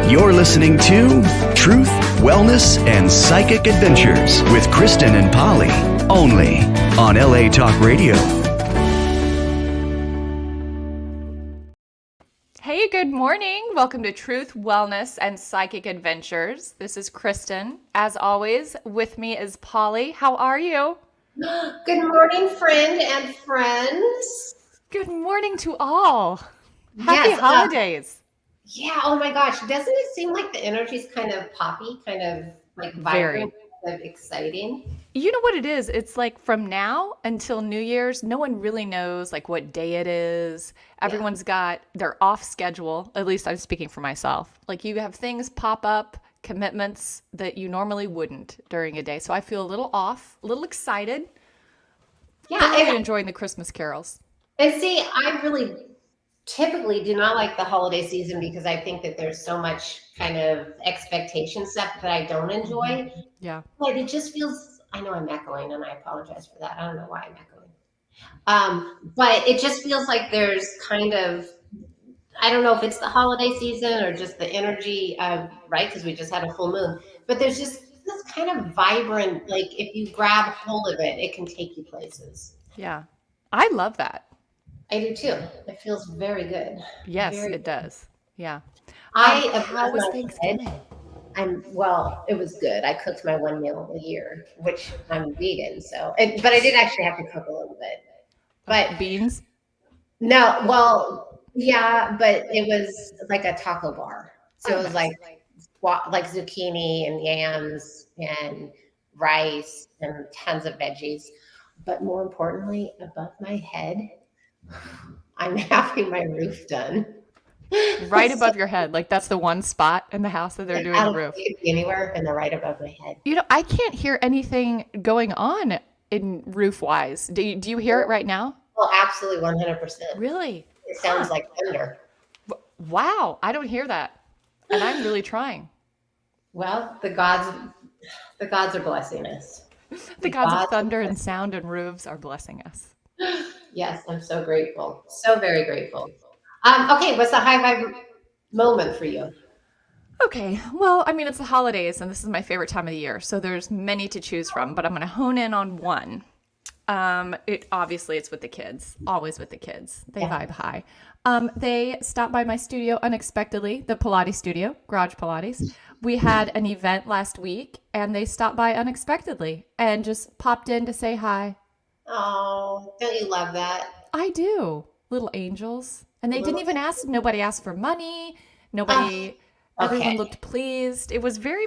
You're listening to Truth, Wellness, and Psychic Adventures with Kristin and Polly, only on LA Talk Radio. Hey, good morning. Welcome to Truth, Wellness, and Psychic Adventures. This is Kristin. As always, with me is Polly. How are you? Good morning, friend and friends. Good morning to all. Happy holidays. Yeah, oh my gosh. Doesn't it seem like the energy's kind of poppy, kind of like vibrant, kind of exciting? You know what it is? It's like from now until New Year's, no one really knows like what day it is. Everyone's got their off schedule. At least I'm speaking for myself. Like you have things pop up, commitments that you normally wouldn't during a day. So I feel a little off, a little excited. Yeah, I'm enjoying the Christmas carols. And see, I really typically do not like the holiday season because I think that there's so much kind of expectation stuff that I don't enjoy. Yeah. But it just feels, I know I'm echoing and I apologize for that. I don't know why I'm echoing. But it just feels like there's kind of, I don't know if it's the holiday season or just the energy, right? Because we just had a full moon. But there's just this kind of vibrant, like if you grab hold of it, it can take you places. Yeah. I love that. I do too. It feels very good. Yes, very it does. Yeah. How was Thanksgiving? It was good. I cooked my one meal a year, which I'm vegan, but I did actually have to cook a little bit. But beans? No, well, yeah, but it was like a taco bar. So it was like zucchini and yams and rice and tons of veggies. But more importantly, above my head, I'm having my roof done. Right above your head. Like that's the one spot in the house that they're doing the roof. It could be anywhere and they're right above my head. You know, I can't hear anything going on in roof wise. Do you hear it right now? Well, absolutely 100%. Really? It sounds like thunder. Wow. I don't hear that. And I'm really trying. Well, the gods are blessing us. The gods of thunder and sound and roofs are blessing us. Yes, I'm so grateful. So very grateful. Okay, what's the high vibe moment for you? Okay, well, I mean, it's the holidays, and this is my favorite time of the year, so there's many to choose from, but I'm going to hone in on one. It's with the kids, always with the kids. They vibe high. They stopped by my studio unexpectedly, the Pilates studio, Garage Pilates. We had an event last week, and they stopped by unexpectedly and just popped in to say hi. Oh, don't you love that? I do. Little angels. And they didn't even ask, nobody asked for money. Nobody, everyone looked pleased. It was very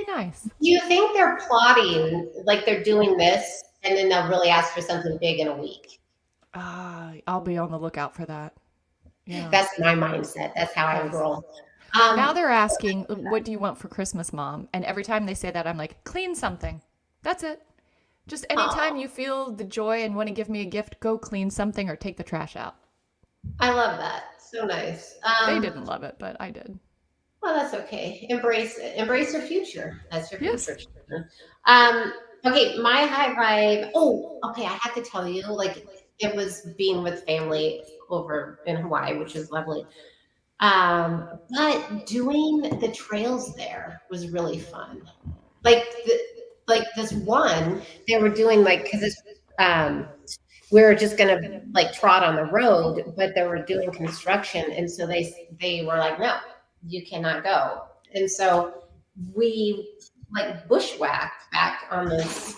nice. Do you think they're plotting, like they're doing this, and then they'll really ask for something big in a week? I'll be on the lookout for that. Yeah. That's my mindset. That's how I roll. Now they're asking, what do you want for Christmas, Mom? And every time they say that, I'm like, clean something. That's it. Just anytime you feel the joy and want to give me a gift, go clean something or take the trash out. I love that. So nice. They didn't love it, but I did. Well, that's okay. Embrace it. Embrace your future. That's your future. Yes. Okay, my high vibe. Oh, okay. I have to tell you, like it was being with family over in Hawaii, which is lovely. But doing the trails there was really fun. Like this one, they were doing like, because it's we were just gonna like trot on the road, but they were doing construction, and so they were like, no, you cannot go. And so we like bushwhacked back on this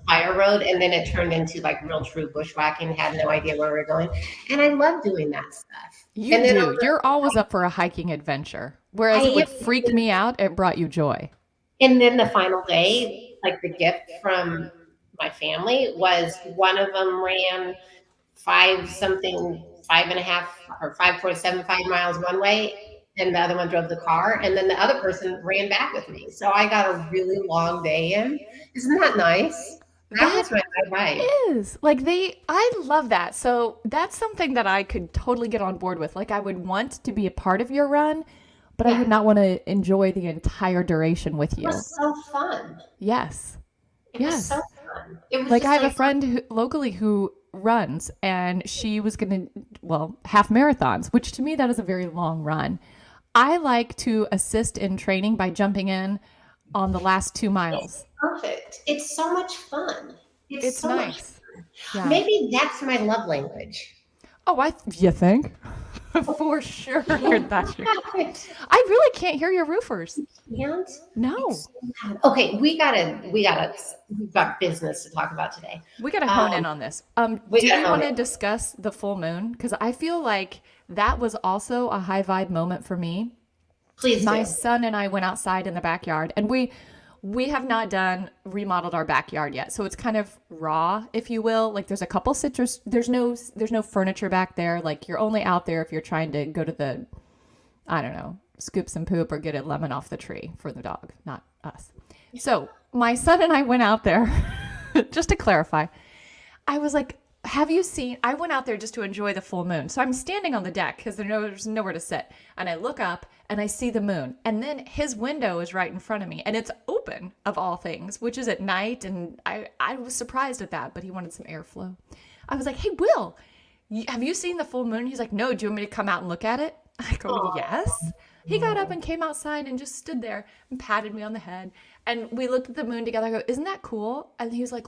fire road, and then it turned into like real true bushwhacking. Had no idea where we were going, and I love doing that stuff. You do. You're always up for a hiking adventure, whereas it would freak me out. It brought you joy. And then the final day, like the gift from my family was one of them ran 5.75 miles one way, and the other one drove the car, and then the other person ran back with me. So I got a really long day in. Isn't that nice? That was my vibe. It is. Like I love that. So that's something that I could totally get on board with. Like I would want to be a part of your run, but I would not want to enjoy the entire duration with you. It was so fun. Yes. It was so fun. It was like I have a friend locally who runs, and she was going to, half marathons, which to me, that is a very long run. I like to assist in training by jumping in on the last 2 It's miles. perfect. It's so much fun. It's It's so much nice. fun. Yeah. Maybe that's my love language. Oh, you think? For sure. That's your. It I really can't hear your roofers. can't. No. It's so loud. Okay, we've got business to talk about today. We got to hone in on this. We Do gotta we hone want to in. discuss the full moon? Because I feel like that was also a high vibe moment for me. Please My do. son and I went outside in the backyard, and we have not remodeled our backyard yet, so it's kind of raw, if you will. Like there's a couple citrus. There's no furniture back there. Like you're only out there if you're trying to go to the, I don't know, scoop some poop or get a lemon off the tree for the dog, not us. So my son and I went out there. Just to clarify, I was like, have you seen? I went out there just to enjoy the full moon. So I'm standing on the deck because there's nowhere to sit. And I look up and I see the moon. And then his window is right in front of me. And it's open, of all things, which is at night. And I was surprised at that, but he wanted some airflow. I was like, hey, Will, have you seen the full moon? He's like, no, do you want me to come out and look at it? I go, yes. He got up and came outside and just stood there and patted me on the head. And we looked at the moon together. I go, isn't that cool? And he was like,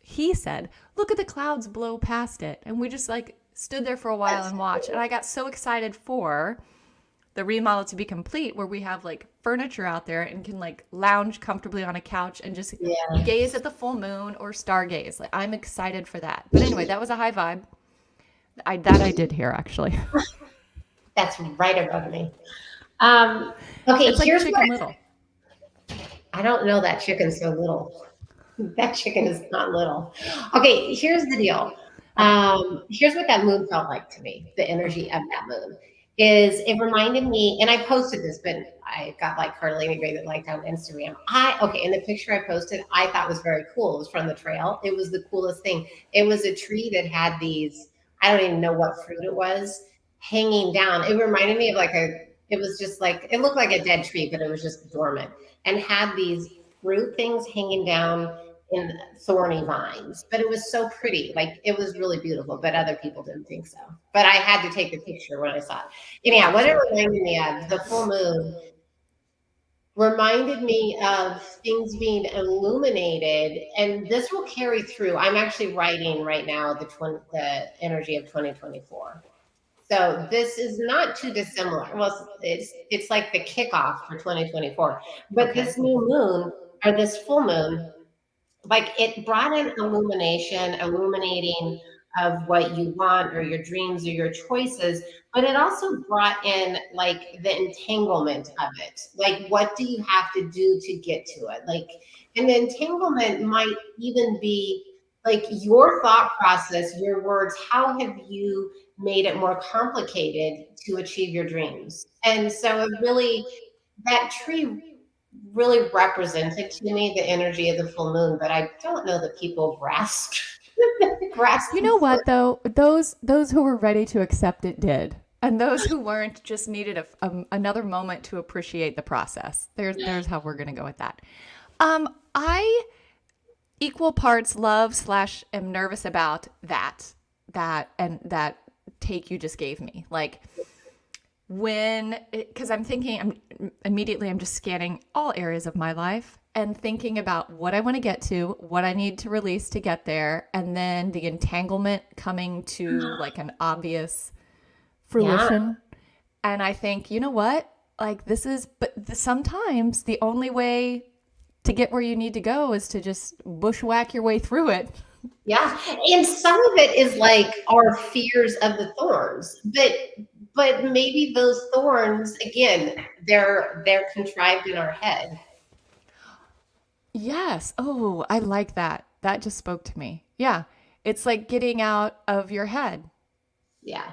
he said, look at the clouds blow past it. And we just like stood there for a while and watched. And I got so excited for the remodel to be complete where we have like furniture out there and can like lounge comfortably on a couch and just gaze at the full moon or stargaze. Like I'm excited for that. But anyway, that was a high vibe. I did hear actually. That's right above me. Okay, It's like here's Chicken what Little. I don't know that chicken's so little. That chicken is not little. Okay, here's the deal. Here's what that moon felt like to me. The energy of that moon is it reminded me, and I posted this, but I got like hardly anybody that liked it on Instagram. In the picture I posted, I thought was very cool. It was from the trail. It was the coolest thing. It was a tree that had these, I don't even know what fruit it was, hanging down. It reminded me of it was just like, it looked like a dead tree, but it was just dormant and had these fruit things hanging down in thorny vines. But it was so pretty. Like it was really beautiful, but other people didn't think so. But I had to take the picture when I saw it. Anyhow, what it reminded me of, the full moon reminded me of things being illuminated, and this will carry through. I'm actually writing right now the energy of 2024. So this is not too dissimilar. Well, it's like the kickoff for 2024. But Okay. this new moon or this full moon, like it brought in illuminating of what you want or your dreams or your choices, but it also brought in like the entanglement of it. Like what do you have to do to get to it? Like, and the entanglement might even be like your thought process, your words. How have you made it more complicated to achieve your dreams? And so that tree really represented to me the energy of the full moon, but I don't know that people grasp grasp. You know what though? Those who were ready to accept it did. And those who weren't just needed another moment to appreciate the process. There's how we're going to go with that. I equal parts love / am nervous about that take you just gave me. Like because I'm just scanning all areas of my life and thinking about what I want to get to, what I need to release to get there, and then the entanglement coming to like an obvious fruition. Yeah. And I think, you know what? Like sometimes the only way to get where you need to go is to just bushwhack your way through it. Yeah. And some of it is like our fears of the thorns, but maybe those thorns, again, they're contrived in our head. Yes. Oh, I like that. That just spoke to me. Yeah. It's like getting out of your head. Yeah.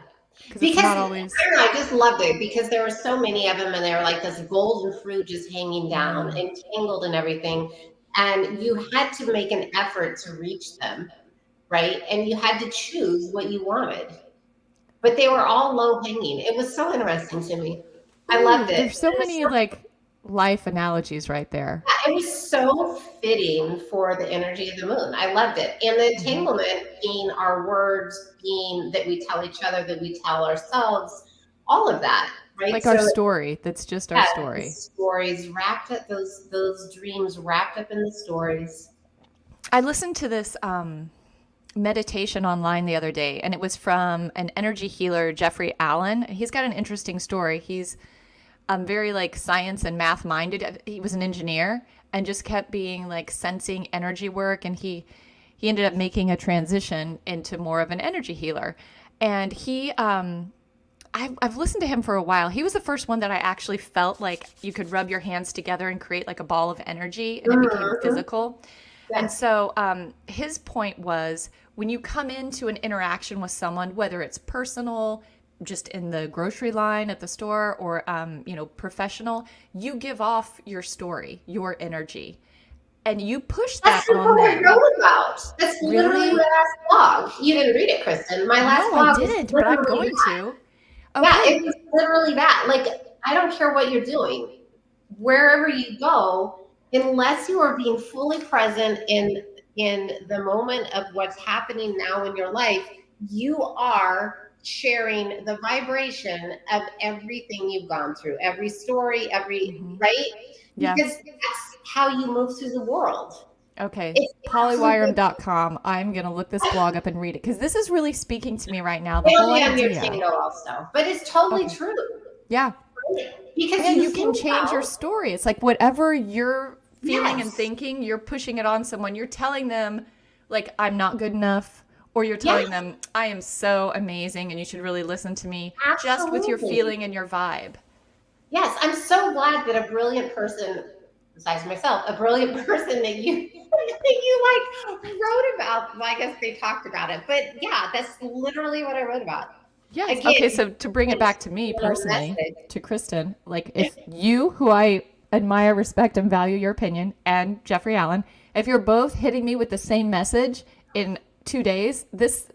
Because it's not always. I don't know, I just loved it because there were so many of them and they were like this golden fruit just hanging down, entangled and everything. And you had to make an effort to reach them, right? And you had to choose what you wanted. But they were all low hanging. It was so interesting to me. I loved it. There's so many like life analogies right there. It was so fitting for the energy of the moon. I loved it. And the entanglement being our words, being that we tell each other, that we tell ourselves, all of that right? Like our So story. That's just our yeah, the story. stories wrapped up, those dreams wrapped up in the stories. I listened to this meditation online the other day, and it was from an energy healer, Jeffrey Allen. He's got an interesting story. He's very like science and math minded. He was an engineer and just kept being like sensing energy work, and he ended up making a transition into more of an energy healer. And I've listened to him for a while. He was the first one that I actually felt like you could rub your hands together and create like a ball of energy, and it became physical. And Yes. so his point was when you come into an interaction with someone, whether it's personal, just in the grocery line at the store, or professional, you give off your story, your energy, and you push that That's the on book I them. wrote about. That's literally Really? my last blog. You didn't read it, Kristen. My last No, I blog was didn't, but I'm literally going that. to. Yeah, Okay. it was literally that. Like, I don't care what you're doing, wherever you go, unless you are being fully present in the moment of what's happening now in your life, you are sharing the vibration of everything you've gone through, every story, right? Yeah. Because that's how you move through the world. Okay. It's absolutely Polywirum.com. I'm going to look this blog up and read it because this is really speaking to me right now. The it'll whole be on your idea. Kindle also, but it's totally Okay. true Yeah. because And you you can think change your about story. It's like whatever you're feeling and yes, thinking, you're pushing it on someone. You're telling them, like, I'm not good enough. Or you're yes, telling them, I am so amazing and you should really listen to me just with your absolutely. feeling and your vibe. Yes, I'm so glad that a brilliant person, besides myself, a brilliant person that you that you like wrote about. Well, I guess they talked about it, but yeah, that's literally what I wrote about. Yes. Again, Okay. So to bring it it's back to me a little personally, message. to Kristen, like if you, who I admire, respect, and value your opinion, and Jeffrey Allen, if you're both hitting me with the same message in 2 days, this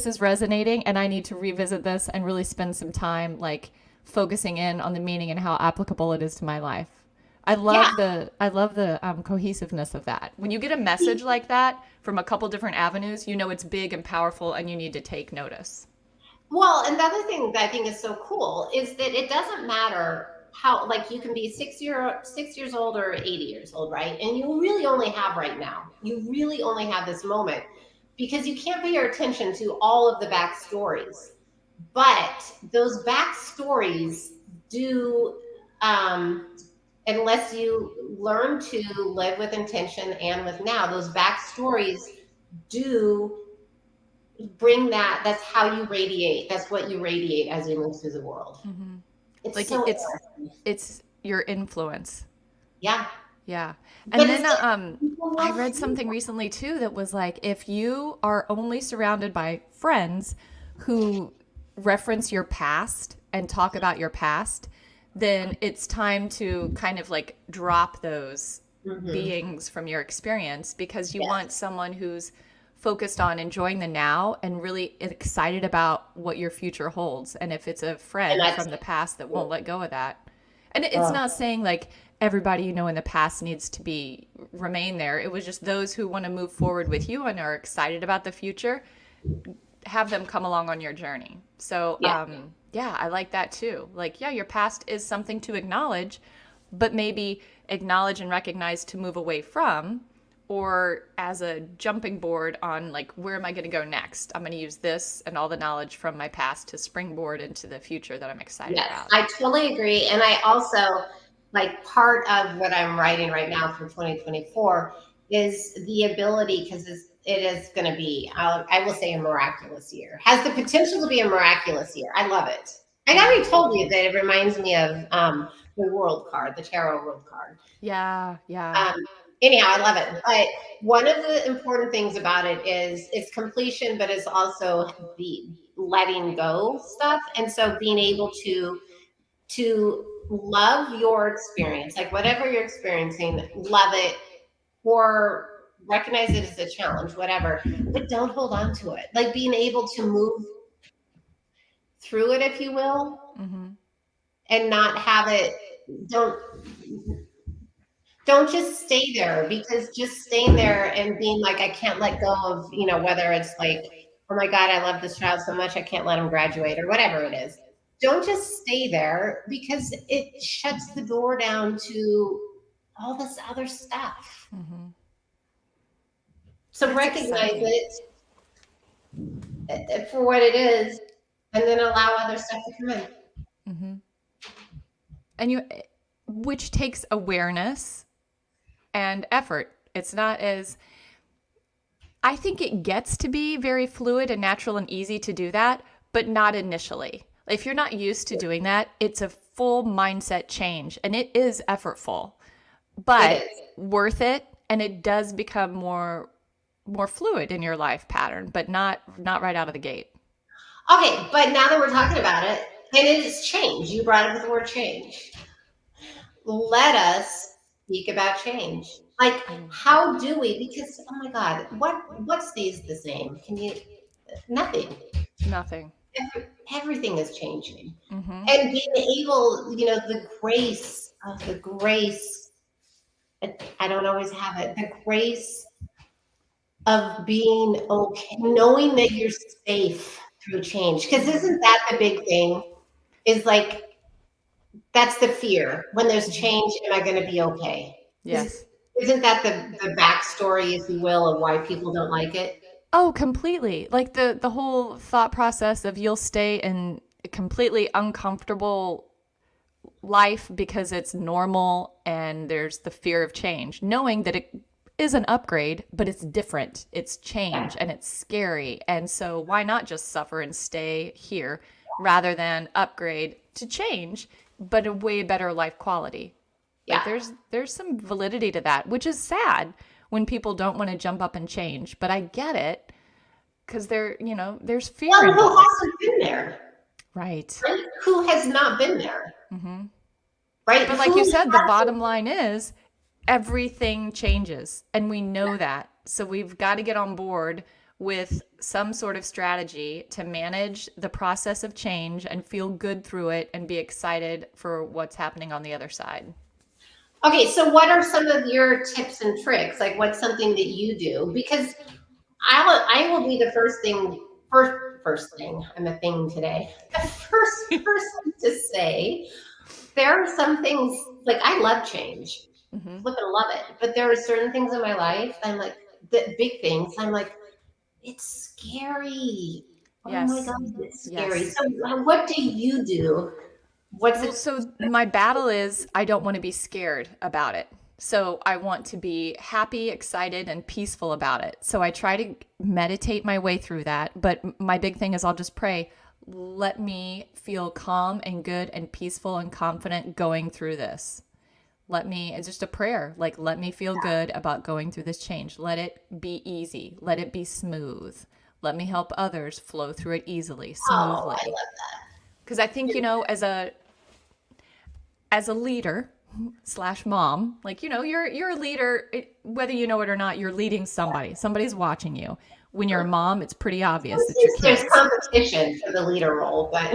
is resonating, and I need to revisit this and really spend some time like focusing in on the meaning and how applicable it is to my life. Yeah, I love the cohesiveness of that. When you get a message like that from a couple different avenues, you know it's big and powerful, and you need to take notice. well, and the other thing that I think is so cool is that it doesn't matter how, like, you can be 6 years old or 80 years old, right? And you really only have right now. You really only have this moment because you can't pay your attention to all of the backstories. But those backstories do, unless you learn to live with intention and with now, those backstories do bring that. That's how you radiate. That's what you radiate as you move through the world. It's Like so interesting. it's your influence. Yeah. Yeah. But And it's then like people I love read you. something recently too that was like if you are only surrounded by friends who reference your past and talk about your past, then it's time to kind of like drop those Mhm. beings from your experience because you want Yes. someone who's focused on enjoying the now and really excited about what your future holds. And if it's a And friend that's from the past that won't let go of that, and it's uh, not saying like everybody you know in the past needs to be remain there. It was just those who want to move forward with you and are excited about the future, have them come along on your journey. So yeah. yeah, I like that too. Like, yeah, your past is something to acknowledge, but maybe acknowledge and recognize to move away from, or as a jumping board on like where am I going to go next. I'm going to use this and all the knowledge from my past to springboard into the future that I'm excited Yes, about. I totally agree. And I also like part of what I'm writing right now for 2024 is the ability because it is going to be, I will say, a miraculous year. Has the potential to be a miraculous year. I love it. I Yeah. already told you that it reminds me of the world card, the tarot world card. Yeah, yeah. Um, anyhow, I love it. But one of the important things about it is it's completion, but it's also the letting go stuff. And so being able to love your experience, like whatever you're experiencing, love it or recognize it as a challenge, whatever, but don't hold on to it. Like being able to move through it, if you will, Mm-hmm. and not have it. Don't don't just stay there because just staying there and being like I can't let go of whether it's like oh my god I love this child so much I can't let him graduate or whatever it is, don't just stay there, because it shuts the door down to all this other stuff. Mm-hmm. So That's recognize exciting. it for what it is, and then allow other stuff to come in. Mm-hmm. And which takes awareness and effort. It's not as, I think it gets to be very fluid and natural and easy to do that, but not initially. If you're not used to doing that, it's a full mindset change and it is effortful, but worth it. And it does become more fluid in your life pattern, but not right out of the gate. Okay, but now that we're talking about it, and it is change. You brought up the word change. Let us speak about change. Like, how do we? Because oh my God, what stays the same? Nothing. Nothing. Everything is changing. Mm-hmm. And being able, the grace. I don't always have it. The grace of being okay, knowing that you're safe through change. Because isn't that the big thing? Is like, that's the fear. When there's change, am I going to be okay? Yes. Isn't that the backstory, if you will, of why people don't like it? Oh, completely. Like the whole thought process of you'll stay in a completely uncomfortable life because it's normal and there's the fear of change, knowing that it is an upgrade, but it's different. It's change and it's scary. And so why not just suffer and stay here rather than upgrade to change, but a way better life quality? Like there's some validity to that, which is sad when people don't want to jump up and change. But I get it because there's fear. Well, who hasn't been there? Right. Who has not been there? Mm-hmm. Right. But like you said, the bottom line is everything changes, and we know that. So we've got to get on board with some sort of strategy to manage the process of change and feel good through it and be excited for what's happening on the other side. Okay, so what are some of your tips and tricks? Like, what's something that you do? Because I will be the first thing. I'm a thing today. The first person to say there are some things, like, I love change. Mm-hmm. Flippin' love it. But there are certain things in my life I'm like, the big things. I'm like, it's scary. Yes. Oh my God, it's scary. Yes. So what do you do? So my battle is I don't want to be scared about it. So I want to be happy, excited, and peaceful about it. So I try to meditate my way through that. But my big thing is I'll just pray, let me feel calm and good and peaceful and confident going through this. It's just a prayer. Like, let me feel good about going through this change. Let it be easy. Let it be smooth. Let me help others flow through it easily, smoothly. Oh, I love that. Because I think, as a leader / mom, like, you're a leader, whether you know it or not, you're leading somebody. Somebody's watching you. When you're a mom, it's pretty obvious that your kids. There's competition for the leader role, but.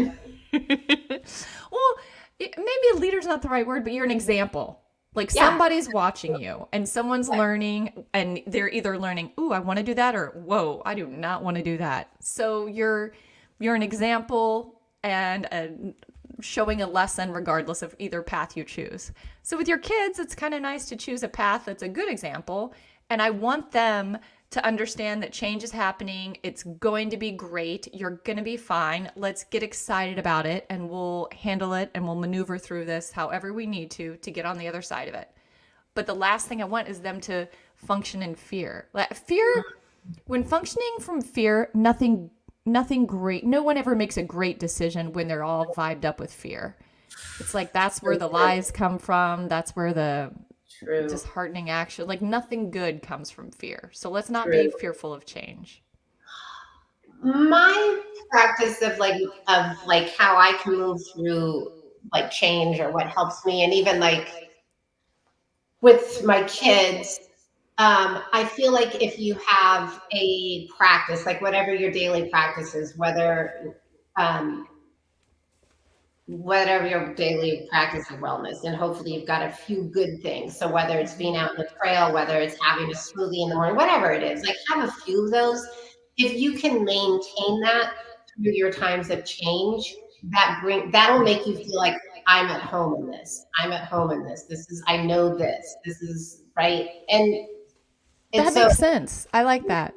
Well, maybe a leader's not the right word, but you're an example. Like somebody's watching you and someone's learning, and they're either learning, ooh, I want to do that, or whoa, I do not want to do that. So you're an example and showing a lesson regardless of either path you choose. So with your kids, it's kind of nice to choose a path that's a good example. And I want them to understand that change is happening. It's going to be great. You're going to be fine. Let's get excited about it, and we'll handle it, and we'll maneuver through this however we need to get on the other side of it. But the last thing I want is them to function in fear. When functioning from fear, nothing great. No one ever makes a great decision when they're all vibed up with fear. It's like that's where the lies come from. That's where the disheartening action, like nothing good comes from fear. So let's not be fearful of change. My practice of how I can move through like change, or what helps me, and even like with my kids, I feel like if you have a practice, like whatever your daily practice is, whatever your daily practice of wellness, and hopefully you've got a few good things. So whether it's being out in the trail, whether it's having a smoothie in the morning, whatever it is, like have a few of those. If you can maintain that through your times of change, that'll make you feel like I'm at home in this. I'm at home in this. This is I know this. This is right. And That so makes sense. I like that.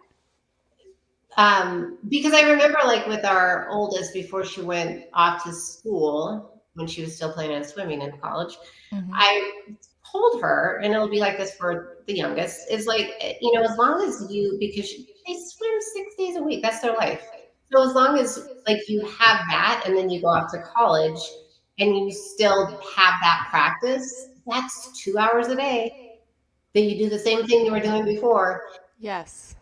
because I remember like with our oldest before she went off to school when she was still planning on swimming in college, Hmm. I told her, and it'll be like this for the youngest, is like, as long as because they swim 6 days a week, that's their life. So as long as like you have that and then you go off to college and you still have that practice, that's 2 hours a day that you do the same thing you were doing before. Yes.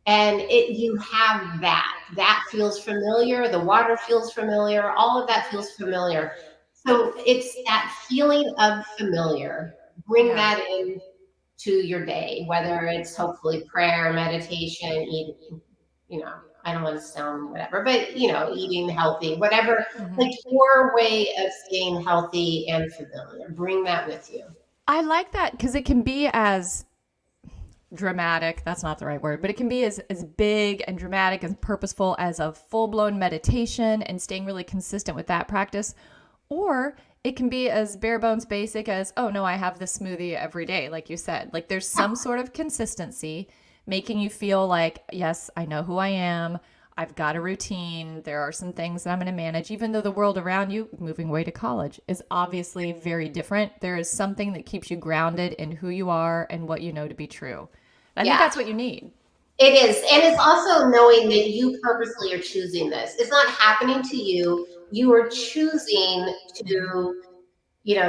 And you have that feels familiar, the water feels familiar, all of that feels familiar. So it's that feeling of familiar. Bring Yeah. that in to your day, whether it's hopefully prayer, meditation, eating, I don't want to sound whatever, but eating healthy, whatever, Hmm. like your way of staying healthy and familiar. Bring that with you. I like that because it can be as dramatic, that's not the right word, but it can be as big and dramatic and purposeful as a full-blown meditation and staying really consistent with that practice, or it can be as bare bones basic as, oh no, I have this smoothie every day, like you said. Like there's some sort of consistency making you feel like, yes, I know who I am, I've got a routine, there are some things that I'm going to manage, even though the world around you, moving away to college, is obviously very different. There is something that keeps you grounded in who you are and what you know to be true. I think Yeah. that's what you need. It is. And it's also knowing that you purposely are choosing this. It's not happening to you. You are choosing to,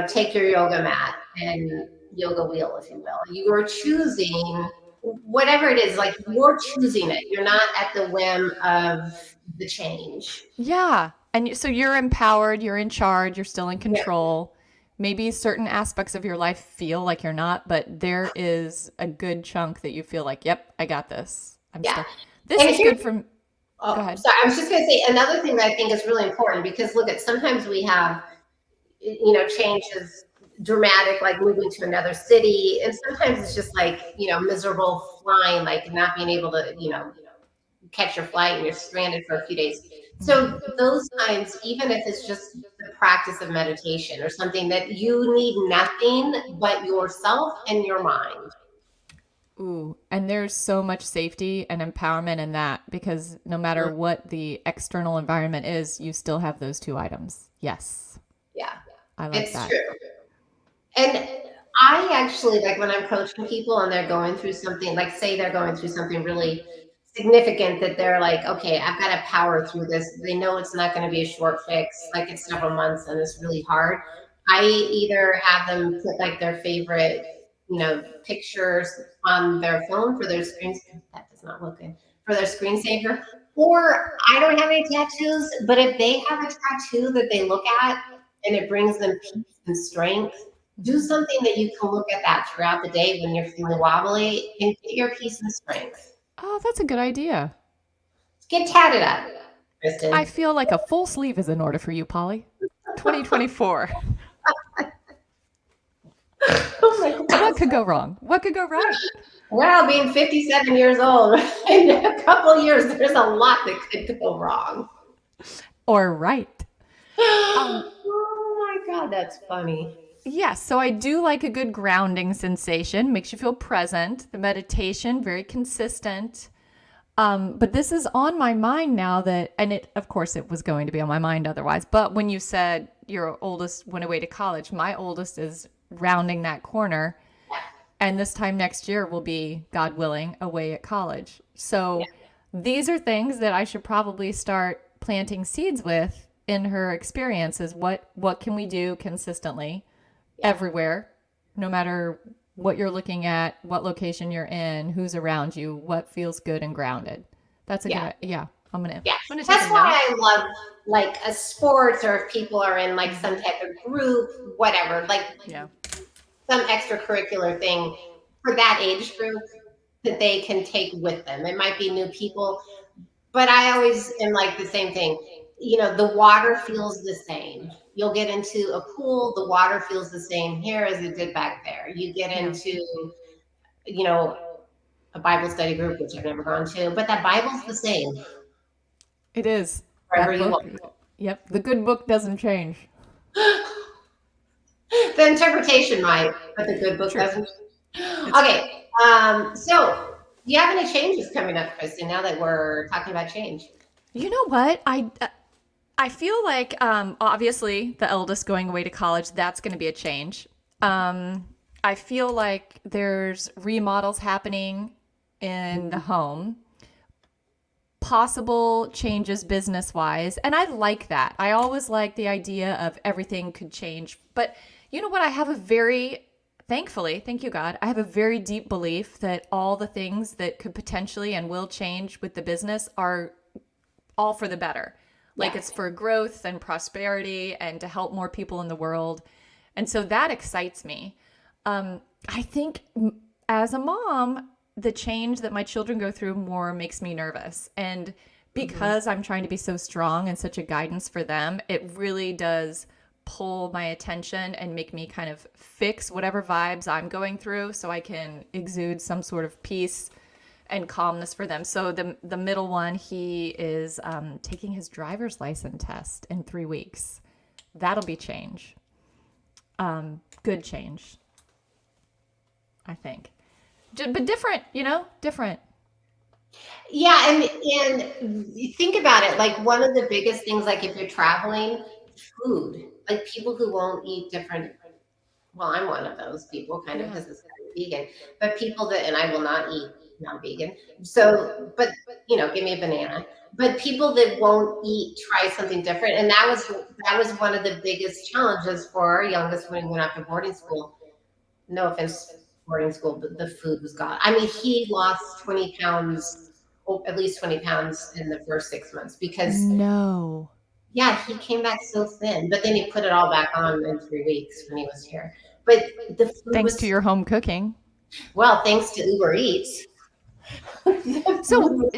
take your yoga mat and yoga wheel, if you will. You are choosing whatever it is, like you're choosing it. You're not at the whim of the change. Yeah. And so you're empowered, you're in charge, you're still in Yeah. control. Maybe certain aspects of your life feel like you're not, but there is a good chunk that you feel like, yep, I got this. I'm Yeah. still. This And is here, good for. Go oh, ahead. sorry, I was just going to say another thing that I think is really important because look at sometimes we have changes dramatic, like moving to another city. And sometimes it's just like, miserable flying, like not being able to, catch your flight and you're stranded for a few days. So those times, even if it's just the practice of meditation or something that you need nothing but yourself and your mind. Ooh, and there's so much safety and empowerment in that because no matter Mm, what the external environment is, you still have those two items. Yes, yeah, I like it's that. true. And I actually like when I'm coaching people and they're going through something, like say they're going through something really significant that they're like, okay, I've got to power through this. They know it's not going to be a short fix, like it's several months and it's really hard. I either have them put like their favorite, pictures on their phone for their screens. That does not look good for their screensaver. Or I don't have any tattoos, but if they have a tattoo that they look at and it brings them peace and strength, do something that you can look at that throughout the day when you're feeling wobbly and get your peace and strength. Oh, that's a good idea. Get tatted up, I Kristen. feel like a full sleeve is in order for you, Polly. 2024. Oh my What gosh. could go wrong? What could go right? Well, being 57 years old, in a couple years, there's a lot that could go wrong. Or right? Um, Oh my God, that's funny. yes, so I do like a good grounding sensation. Makes you feel present. The meditation, very consistent. But this is on my mind now that, and it, of course, it was going to be on my mind otherwise. But when you said your oldest went away to college, my oldest is rounding that corner. And this time next year will be, God willing, away at college. Yeah, So these are things that I should probably start planting seeds with in her experiences. What can we do consistently yeah, everywhere, no matter what you're looking at, what location you're in, who's around you, what feels good and grounded. That's a yeah, good, yeah. I'm gonna yeah. I'm gonna take That's a why note. I love like a sport or if people are in like some Mhm. type of group, whatever, like Yeah. some extracurricular thing for that age group that they can take with them. It might be new people, but I always am like the same thing. The water feels the same. You'll get into a pool, the water feels the same here as it did back there. You get Yeah. into, you know, a Bible study group, which I've never gone to, but that Bible's the same It is. wherever That you book are. Yep. The good book doesn't change. The interpretation might, but the good book True. doesn't. Okay. So do you have any changes coming up, Kristen, now that we're talking about change? You know what? I feel like obviously the eldest going away to college, that's going to be a change. I feel like there's remodels happening in the home, possible changes business wise, and I like that. I always like the idea of everything could change. But you know what? I have a very thankfully, thank you, God, I have a very deep belief that all the things that could potentially and will change with the business are all for the better. Like it's for growth and prosperity and to help more people in the world. And so that excites me. I think as a mom, the change that my children go through more makes me nervous. And because I'm trying to be so strong and such a guidance for them, it really does pull my attention and make me kind of fix whatever vibes I'm going through so I can exude some sort of peace and calmness for them. So the middle one, he is taking his driver's license test in 3 weeks. That'll be change. Good change, I think. But different, different. Yeah, and you think about it, like one of the biggest things, like if you're traveling, food, like people who won't eat different. Well, I'm one of those people, kind of, because it's kind of vegan. But people that, and I will not eat non-vegan. So, but give me a banana. But people that won't eat, try something different, and that was one of the biggest challenges for our youngest when he went off to boarding school. No offense, boarding school, but the food was gone. I mean, he lost 20 pounds, at least 20 pounds in the first 6 months because. No. Yeah, he came back so thin, but then he put it all back on in 3 weeks when he was here. But the food thanks to your home cooking. Well, thanks to Uber Eats. So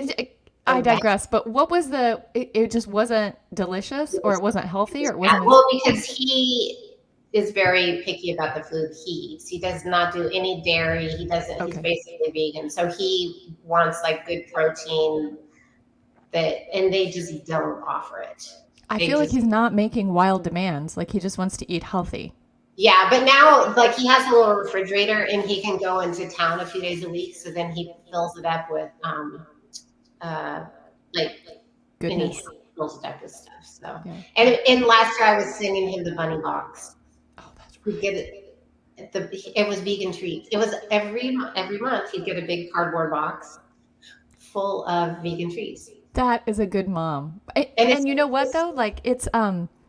I digress, but what was it just wasn't delicious, or it wasn't healthy, or it wasn't? Well, because he is very picky about the food he eats. He does not do any dairy. He doesn't. Okay. He's basically vegan, so he wants like good protein. And they just don't offer it. I feel like he's not making wild demands. Like he just wants to eat healthy. Yeah, but now like he has a little refrigerator and he can go into town a few days a week. So then he fills it up with goodness. He fills it up with stuff. So and last year I was sending him the bunny box. Oh, that's right. He'd get it. It was vegan treats. It was every month he'd get a big cardboard box full of vegan treats. That is a good mom. And you know what though? Like it's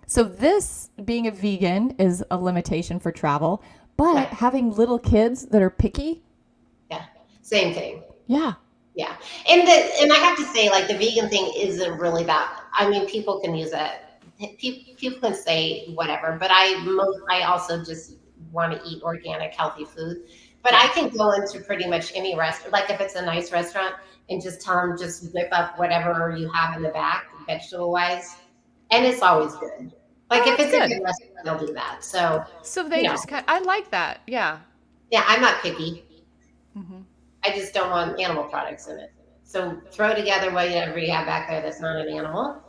so this being a vegan is a limitation for travel, but having little kids that are picky. Yeah. Same thing. Yeah. Yeah. And I have to say, like the vegan thing isn't really that. I mean, people can use that. People can say whatever, but I also just want to eat organic, healthy food. But I can go into pretty much any restaurant, like if it's a nice restaurant, and just tell them just whip up whatever you have in the back, vegetable wise, and it's always good. Like if it's a good restaurant, they'll do that. So they just I like that. Yeah. Yeah, I'm not picky. Mm-hmm. I just don't want animal products in it. So throw together whatever you have back there that's not an animal.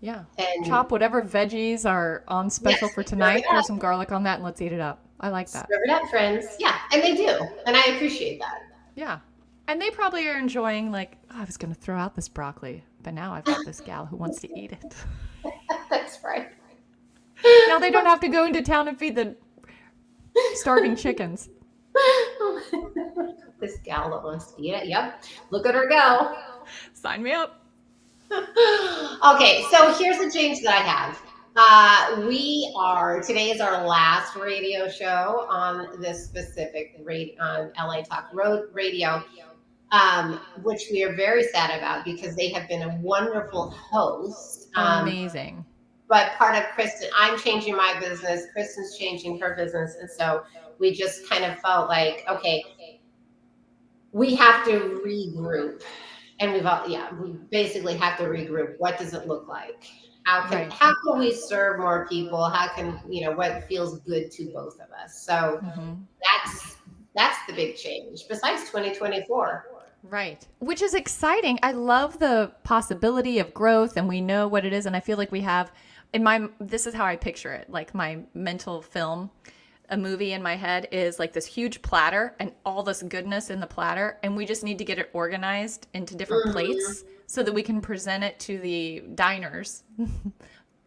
Yeah. And chop whatever veggies are on special for tonight. Throw some garlic on that and let's eat it up. I like that. Serve it up, friends. Yeah, and they do. And I appreciate that. Yeah. And they probably are enjoying I was going to throw out this broccoli, but now I've got this gal who wants to eat it. That's right. Now they don't have to go into town and feed the starving chickens. This gal that wants to eat it. Yep. Look at her go. Sign me up. Okay, so here's the change that I have. Today is our last radio show on this specific on LA Talk Road Radio, which we are very sad about because they have been a wonderful host. Amazing. But part of Kristin, I'm changing my business, Kristin's changing her business. And so we just kind of felt like, okay, we have to regroup. And we basically have to regroup. What does it look like? How can we serve more people? How can, what feels good to both of us? So that's the big change besides 2024. Right. Which is exciting. I love the possibility of growth and we know what it is. And I feel like we have this is how I picture it. Like my mental film, a movie in my head is like this huge platter and all this goodness in the platter. And we just need to get it organized into different plates so that we can present it to the diners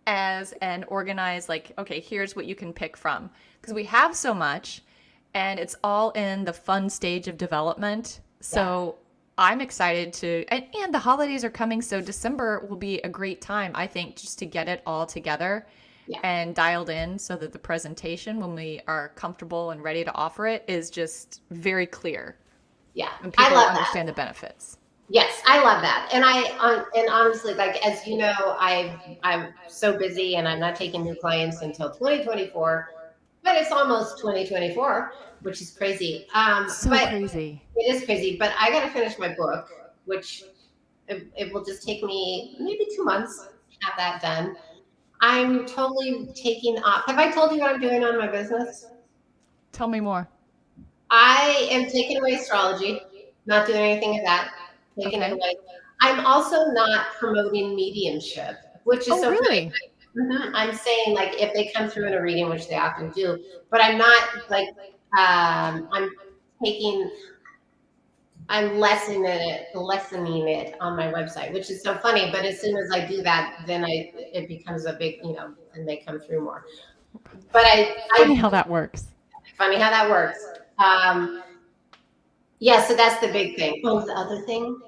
as an organized, like, okay, here's what you can pick from. Because we have so much and it's all in the fun stage of development. So I'm excited and the holidays are coming. So December will be a great time, I think, just to get it all together and dialed in so that the presentation, when we are comfortable and ready to offer it, is just very clear. Yeah. And people understand the benefits. Yes, I love that. And honestly, like, as you know, I'm so busy and I'm not taking new clients until 2024, but it's almost 2024, which is crazy. Crazy. It is crazy, but I got to finish my book, which it will just take me maybe 2 months to have that done. I'm totally taking off. Have I told you what I'm doing on my business? Tell me more. I am taking away astrology, not doing anything of that. Taking it away. I'm also not promoting mediumship, which is so really? I'm saying, like, if they come through in a reading, which they often do, but I'm not like I'm lessening it on my website, which is so funny. But as soon as I do that, then it becomes a big, and they come through more. But funny how that works. Funny how that works. Yeah, so that's the big thing. Oh, the other thing,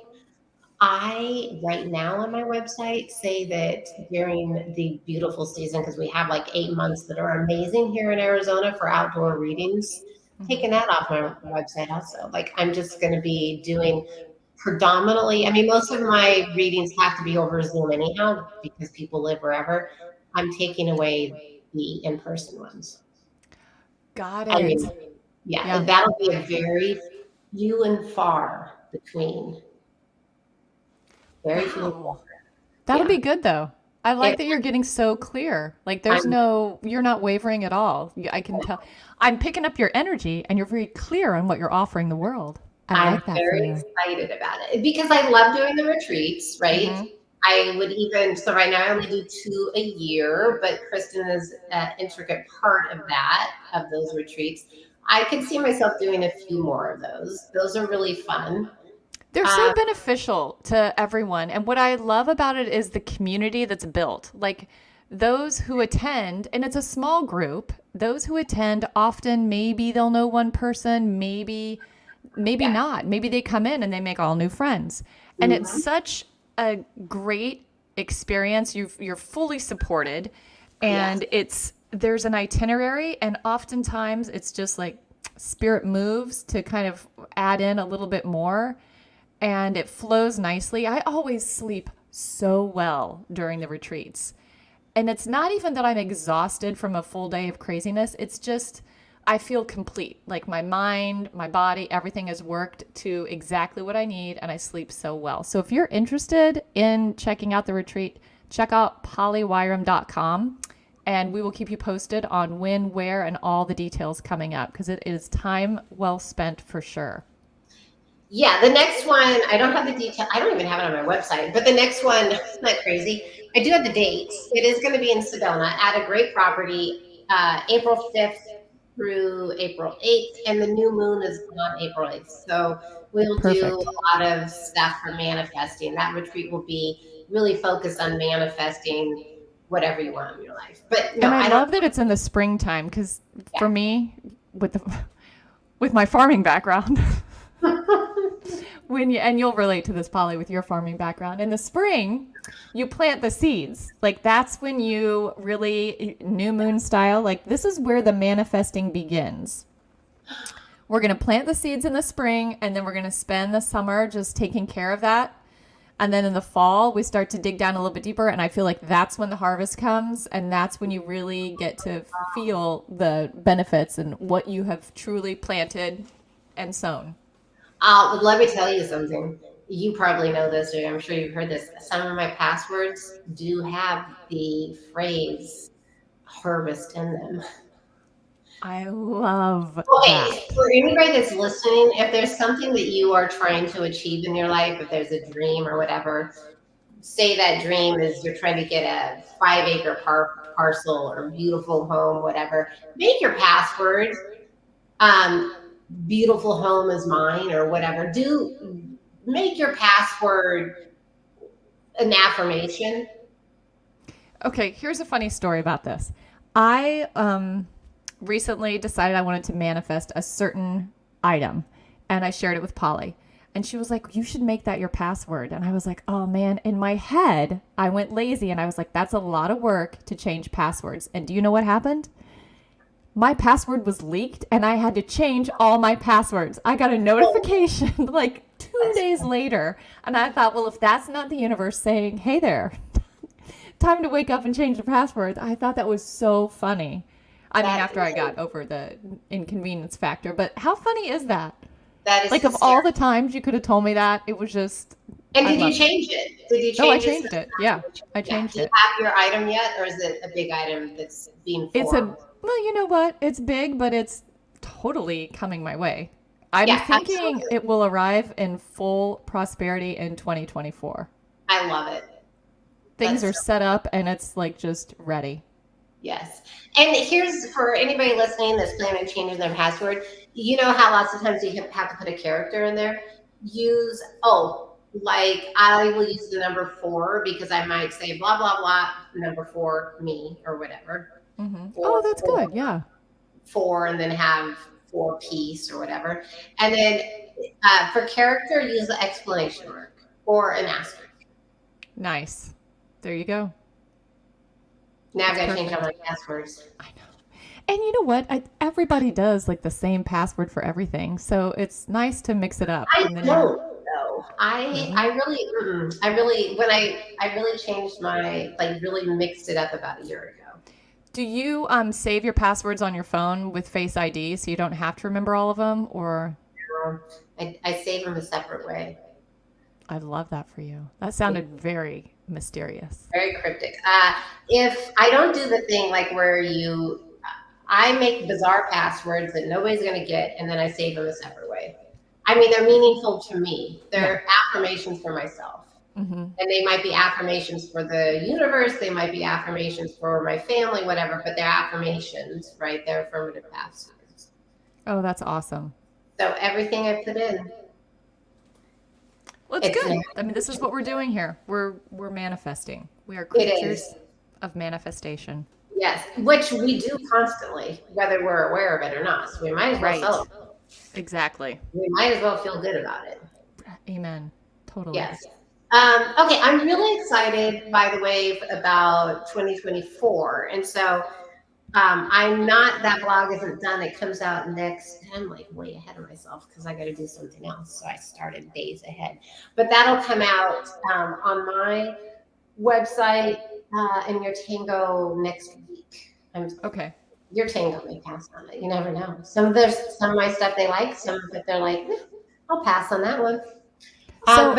I right now on my website say that during the beautiful season, because we have like 8 months that are amazing here in Arizona for outdoor readings, taking that off my website also. Like, I'm just going to be doing predominantly, I mean, most of my readings have to be over Zoom anyhow because people live wherever. I'm taking away the in-person ones. Got it. I mean, that'll be a very few and far between. Very few. That'll be good though. I like that you're getting so clear. Like you're not wavering at all. I can tell. I'm picking up your energy and you're very clear on what you're offering the world. I'm very excited about it because I love doing the retreats, right? Mm-hmm. I would so right now I only do 2 a year, but Kristin is an intricate part of those retreats. I could see myself doing a few more of those. Those are really fun. They're so beneficial to everyone. And what I love about it is the community that's built. Like those who attend, and it's a small group, those who attend often, maybe they'll know one person, maybe not. Maybe they come in and they make all new friends. And it's such a great experience. You're fully supported and there's an itinerary, and oftentimes it's just like spirit moves to kind of add in a little bit more. And it flows nicely. I always sleep so well during the retreats. And it's not even that I'm exhausted from a full day of craziness. It's just I feel complete. Like my mind, my body, everything has worked to exactly what I need, and I sleep so well. So if you're interested in checking out the retreat, check out pollywirum.com, and we will keep you posted on when, where, and all the details coming up, because it is time well spent for sure. Yeah, the next one, I don't have the detail. I don't even have it on my website. But the next one, isn't that crazy? I do have the dates. It is going to be in Sedona at a great property, April 5th through April 8th. And the new moon is on April 8th. So we'll do a lot of stuff for manifesting. That retreat will be really focused on manifesting whatever you want in your life. But no, I love that it's in the springtime because for me, with my farming background, and you'll relate to this, Polly, with your farming background. In the spring, you plant the seeds. Like that's when you really new moon style. Like this is where the manifesting begins. We're going to plant the seeds in the spring, and then we're going to spend the summer just taking care of that. And then in the fall, we start to dig down a little bit deeper. And I feel like that's when the harvest comes. And that's when you really get to feel the benefits and what you have truly planted and sown. Let me tell you something. You probably know this, or I'm sure you've heard this. Some of my passwords do have the phrase harvest in them. I love that. For anybody that's listening, if there's something that you are trying to achieve in your life, if there's a dream or whatever, say that dream is you're trying to get a 5-acre parcel or beautiful home, whatever. Make your password beautiful home is mine or whatever. Make your password an affirmation. Okay, here's a funny story about this. I recently decided I wanted to manifest a certain item, and I shared it with Polly. And she was like, you should make that your password. And I was like, oh man, in my head, I went lazy and I was like, that's a lot of work to change passwords. And do you know what happened? My password was leaked and I had to change all my passwords. I got a notification like 2 days later. And I thought, well, if that's not the universe saying, hey there, time to wake up and change the passwords, I thought that was so funny. I mean, after I got over the inconvenience factor, but how funny is that? That is like hysterical. Of all the times you could have told me that, it was just. And did you change it? Did you change it? Oh, I changed it. Yeah, I changed it. Do you have your item yet, or is it a big item that's being formed? Well, you know what? It's big, but it's totally coming my way. I'm thinking absolutely. It will arrive in full prosperity in 2024. I love it. Things are set up, and it's like just ready. Yes. And here's for anybody listening that's planning on changing their password. You know how lots of times you have to put a character in there? Like I will use the number 4 because I might say blah, blah, blah, number 4, me or whatever. Mm-hmm. Oh, that's good. Yeah. 4 and then have 4 piece or whatever. And then for character, use the exclamation mark or an asterisk. Nice. There you go. Now I've got to change all my passwords. I know. And you know what? Everybody does like the same password for everything. So it's nice to mix it up. I don't know. I really changed really mixed it up about a year ago. Do you save your passwords on your phone with Face ID so you don't have to remember all of them, or? No, I save them a separate way. I love that for you. That sounded very mysterious. Very cryptic. If I don't do the thing like where I make bizarre passwords that nobody's going to get, and then I save them a separate way. I mean, they're meaningful to me. They're affirmations for myself. Mm-hmm. And they might be affirmations for the universe. They might be affirmations for my family, whatever, but they're affirmations, right? They're affirmative passwords. Oh, that's awesome. So everything I put in. Well, it's good. I mean, this is what we're doing here. We're manifesting. We are creatures of manifestation. Yes, which we do constantly, whether we're aware of it or not. So we might as well celebrate. Exactly. We might as well feel good about it. Amen. Totally. Yes. Okay, I'm really excited, by the way, about 2024. And so that blog isn't done. It comes out next. I'm like way ahead of myself because I got to do something else. So I started days ahead. But that'll come out on my website and your Tango next week. Okay. Your Tango may pass on it. You never know. Some of my stuff they like, some of it they're like, I'll pass on that one. So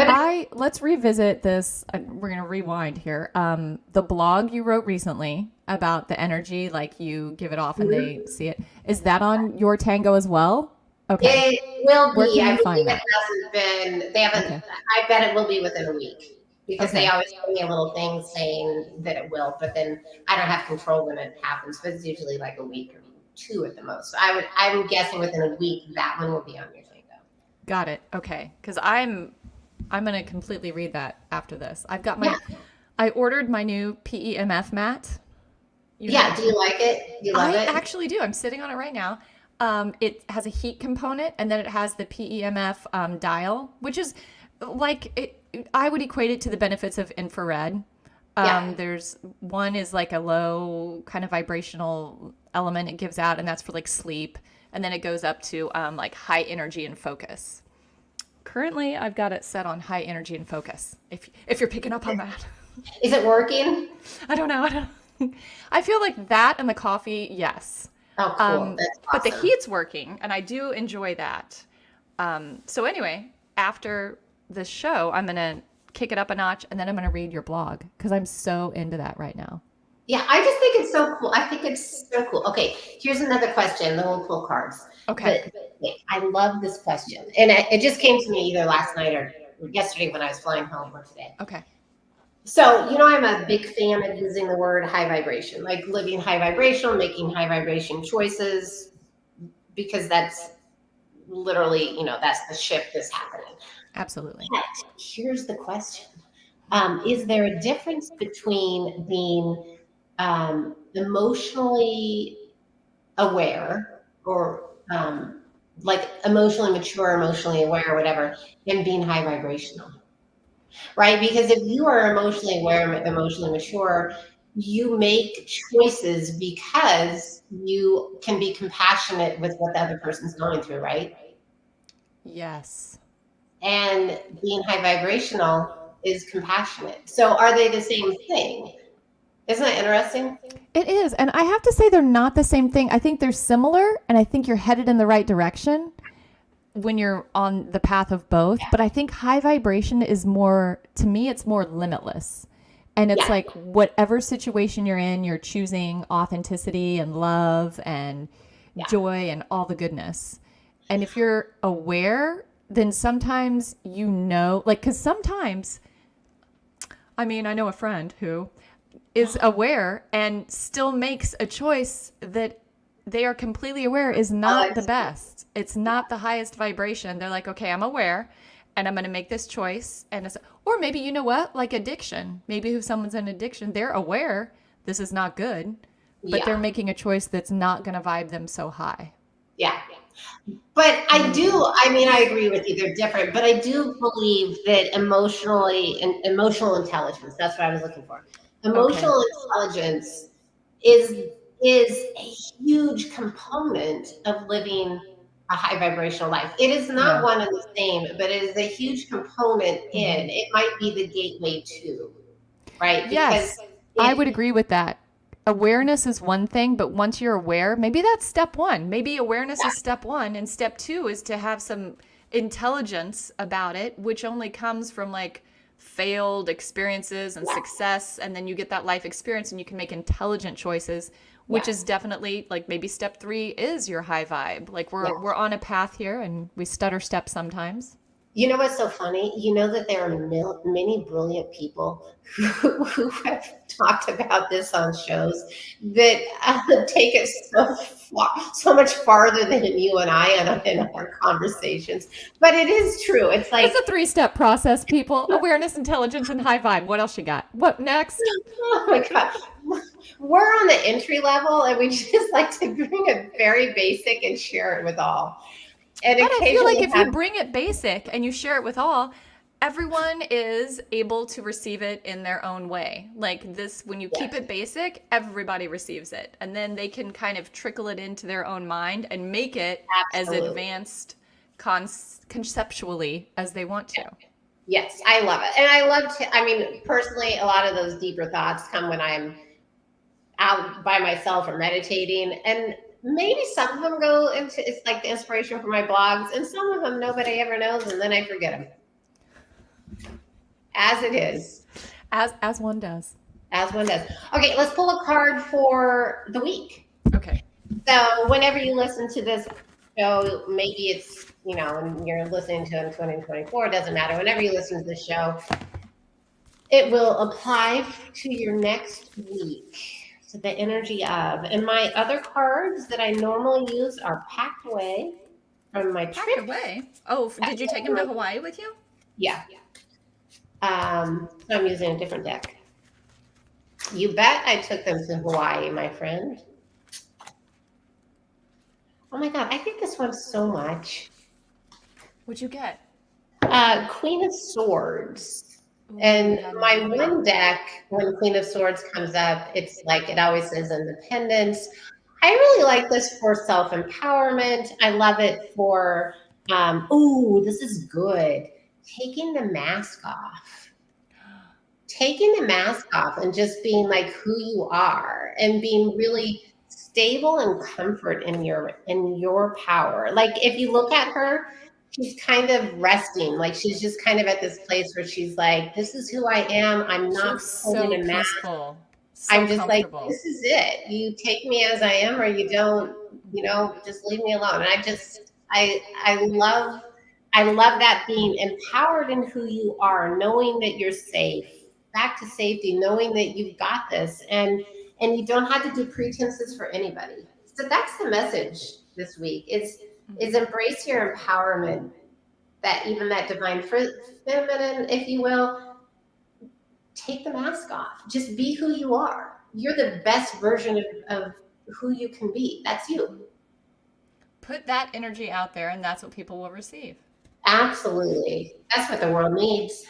let's revisit this. We're going to rewind here. The blog you wrote recently about the energy, like you give it off and they see it. Is that on your Tango as well? Okay. It will be. I believe it hasn't been. They haven't. Okay. I bet it will be within a week because they always give me a little thing saying that it will, but then I don't have control when it happens. But it's usually like a week or 2 at the most. So I'm guessing within a week that one will be on your Tango. Got it. Okay. Because I'm going to completely read that after this. I've got I ordered my new PEMF mat. Do you like it? Do you love it? I actually do. I'm sitting on it right now. It has a heat component, and then it has the PEMF dial, which is like I would equate it to the benefits of infrared. There's one is like a low kind of vibrational element it gives out, and that's for like sleep. And then it goes up to like high energy and focus. Currently, I've got it set on high energy and focus. If you're picking up on that. Is it working? I don't know. I feel like that and the coffee, yes. Oh, cool. That's awesome. But the heat's working, and I do enjoy that. So anyway, after this show, I'm going to kick it up a notch, and then I'm going to read your blog because I'm so into that right now. Yeah, I just think it's so cool. I think it's so cool. Okay, here's another question. Then we'll pull cards. Okay. But I love this question. And it just came to me either last night or yesterday when I was flying home or today. Okay. So, I'm a big fan of using the word high vibration, like living high vibrational, making high vibration choices, because that's literally, that's the shift that's happening. Absolutely. But here's the question. Is there a difference between being emotionally aware, or like emotionally mature, emotionally aware, or whatever, and being high vibrational? Right? Because if you are emotionally aware, emotionally mature, you make choices because you can be compassionate with what the other person's going through, right? Yes. And being high vibrational is compassionate. So are they the same thing? Isn't that interesting? It is. And I have to say, they're not the same thing. I think they're similar, and I think you're headed in the right direction when you're on the path of both. But I think high vibration is more, to me, it's more limitless. And it's Yeah. like whatever situation you're in, you're choosing authenticity and love and Yeah. joy and all the goodness. And if you're aware, then sometimes like, because sometimes, I mean, I know a friend who is aware and still makes a choice that they are completely aware is not the best. It's not the highest vibration. They're like, okay, I'm aware and I'm going to make this choice. Or maybe, you know what, like addiction. Maybe if someone's in addiction, they're aware this is not good, but Yeah. they're making a choice that's not going to vibe them so high. Yeah. But I agree with you. They're different, but I do believe that emotional intelligence, that's what I was looking for. Emotional intelligence is a huge component of living a high vibrational life. It is not Yeah. one and the same, but it is a huge component in. It might be the gateway to, right? Because Yes, I would agree with that. Awareness is one thing, but once you're aware, maybe that's step one. Maybe awareness is step one, and step two is to have some intelligence about it, which only comes from like failed experiences and success. And then you get that life experience and you can make intelligent choices, which is definitely like maybe step three is your high vibe. Like we're on a path here and we stutter step sometimes. You know what's so funny? You know that there are many brilliant people who have talked about this on shows that take it so much farther than you and I in our conversations. But it is true. It's like, It's a three-step process, people. Awareness, intelligence, and high vibe. What else you got? What next? oh my God, we're on the entry level, and we just like to bring it very basic and share it with all. And But I feel like occasionally if you bring it basic and you share it with all, everyone is able to receive it in their own way. Like this, when you keep it basic, everybody receives it. And then they can kind of trickle it into their own mind and make it as Absolutely. advanced conceptually as they want to. Yes, I love it. And I love to, personally, a lot of those deeper thoughts come when I'm out by myself or meditating. And maybe some of them go into, it's like the inspiration for my blogs, and some of them nobody ever knows, and then I forget them. As it is. As one does. As one does. Okay, let's pull a card for the week. Okay. So whenever you listen to this show, maybe it's, and you're listening to it in 2024, it doesn't matter. Whenever you listen to the show, it will apply to your next week. So the energy of, and my other cards that I normally use are packed away from my trip. Packed away. Oh, did you take him to Hawaii with you? Yeah. So I'm using a different deck. You bet I took them to Hawaii, my friend. Oh my God, I get this one so much. What'd you get? Queen of Swords. And my one deck, when Queen of Swords comes up, it's like, it always says independence. I really like this for self-empowerment. I love it for, this is good. Taking the mask off. Taking the mask off and just being like who you are and being really stable and comfort in your power. Like if you look at her, she's kind of resting. Like she's just kind of at this place where she's like, this is who I am. I'm not holding a mask. Peaceful. So I'm just like, this is it. You take me as I am, or you don't, just leave me alone. And I love that being empowered in who you are, knowing that you're safe, back to safety, knowing that you've got this, and you don't have to do pretenses for anybody. So that's the message this week is embrace your empowerment, that even that divine feminine, if you will. Take the mask off. Just be who you are. You're the best version of who you can be. That's you. Put that energy out there, and that's what people will receive. Absolutely. That's what the world needs.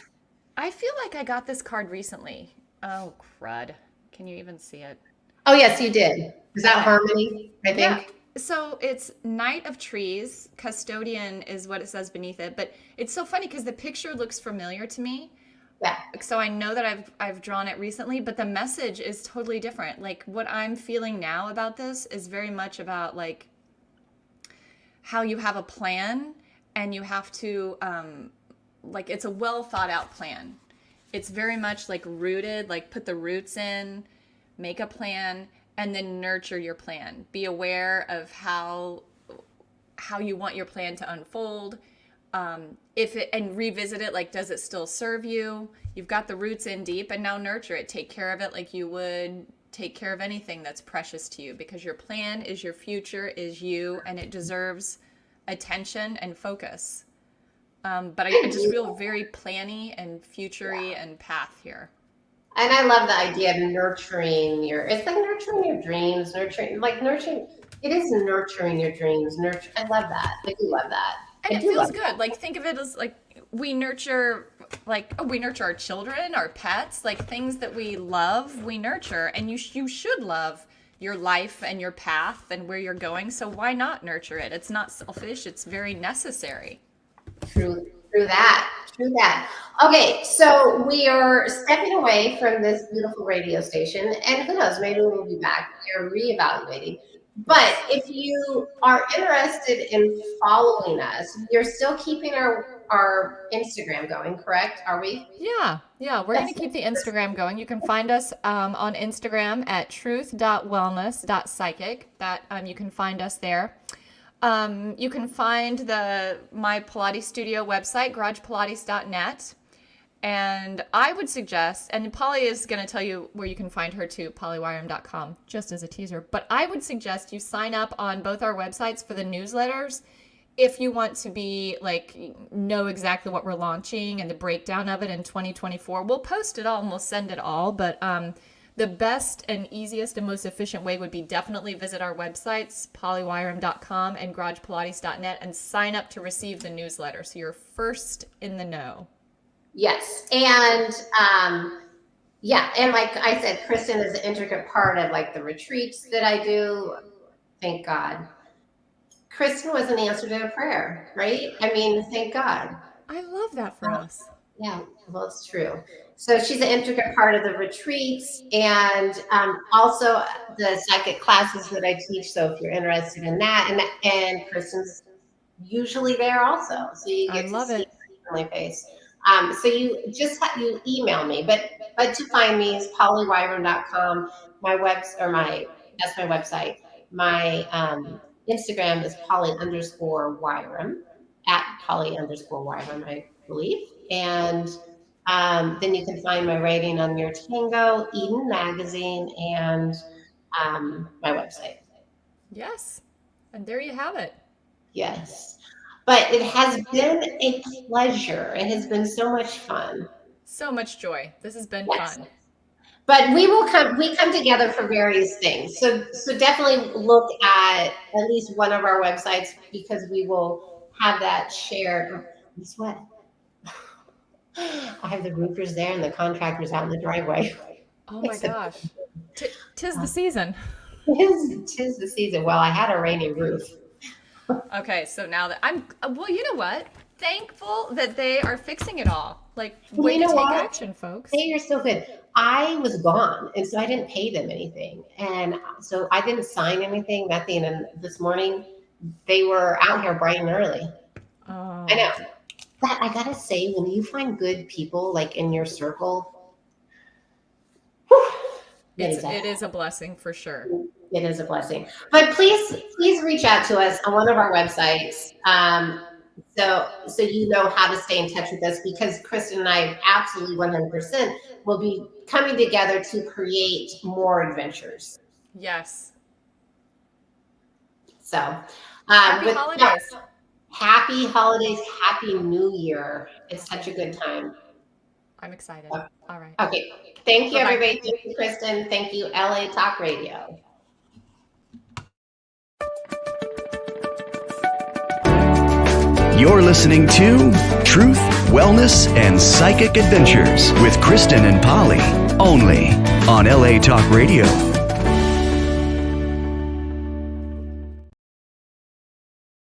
I feel like I got this card recently. Oh, crud. Can you even see it? Oh, yes, you did. Is that Harmony, I think? Yeah. So it's Knight of Trees. Custodian is what it says beneath it. But it's so funny because the picture looks familiar to me. Yeah. So I know that I've drawn it recently, but the message is totally different. Like what I'm feeling now about this is very much about like how you have a plan and you have to like it's a well thought out plan. It's very much like rooted, like put the roots in, make a plan, and then nurture your plan. Be aware of how you want your plan to unfold. And revisit it, like, does it still serve you? You've got the roots in deep, and now nurture it. Take care of it like you would take care of anything that's precious to you, because your plan is your future, is you, and it deserves attention and focus. But I just feel very planny and future-y and path here. And I love the idea of nurturing it's like nurturing your dreams, nurturing, it is nurturing your dreams. I love that. I do love that. And it feels good. Like, think of it as like we nurture our children, our pets, like things that we love, we nurture. And you should love your life and your path and where you're going. So why not nurture it? It's not selfish. It's very necessary. True that. Okay, so we are stepping away from this beautiful radio station, and who knows, maybe we'll be back. We're reevaluating. But if you are interested in following us, you're still keeping our Instagram going, correct? Are we? Yeah. We're going to keep the Instagram going. You can find us on Instagram at truth.wellness.psychic. That you can find us there. You can find my Pilates studio website, garagepilates.net. And I would suggest, and Polly is going to tell you where you can find her too, pollywirum.com, just as a teaser. But I would suggest you sign up on both our websites for the newsletters if you want to know exactly what we're launching and the breakdown of it in 2024. We'll post it all and we'll send it all. But the best and easiest and most efficient way would be definitely visit our websites, pollywirum.com and garagepilates.net, and sign up to receive the newsletter so you're first in the know. Yes. And and like I said, Kristin is an intricate part of like the retreats that I do. Thank God. Kristin was an answer to a prayer, right? I mean, thank God. I love that for us. Yeah, well, it's true. So she's an intricate part of the retreats and also the psychic classes that I teach. So if you're interested in that, and Kristin's usually there also. So you get to see my face. So you email me, but to find me is pollywirum.com. That's my website. My Instagram is polly_Wirum at polly_Wirum, I believe. And then you can find my writing on Your Tango, Eden Magazine, and my website. Yes. And there you have it. Yes. But it has been a pleasure. It has been so much fun. So much joy. This has been fun. But we come together for various things. So definitely look at least one of our websites, because we will have that shared. Guess what? I have the roofers there and the contractors out in the driveway. Oh my gosh. Tis the season. Tis the season. Well, I had a rainy roof. Okay, so now that you know what? Thankful that they are fixing it all. Like, way to take action, folks. They are so good. I was gone, and so I didn't pay them anything. And so I didn't sign anything, nothing. And this morning, they were out here bright and early. Oh. I know. But I gotta say, when you find good people like in your circle, it is a blessing for sure. It is a blessing. But please reach out to us on one of our websites. So you know how to stay in touch with us, because Kristen and I absolutely 100% will be coming together to create more adventures. Yes. So, Happy with holidays. happy holidays, happy New Year. It's such a good time. I'm excited. All right. Okay. Thank you, Bye-bye. everybody. Thank you, Kristen. Thank you, LA Talk Radio. You're listening to Truth, Wellness, and Psychic Adventures with Kristin and Polly, only on LA Talk Radio.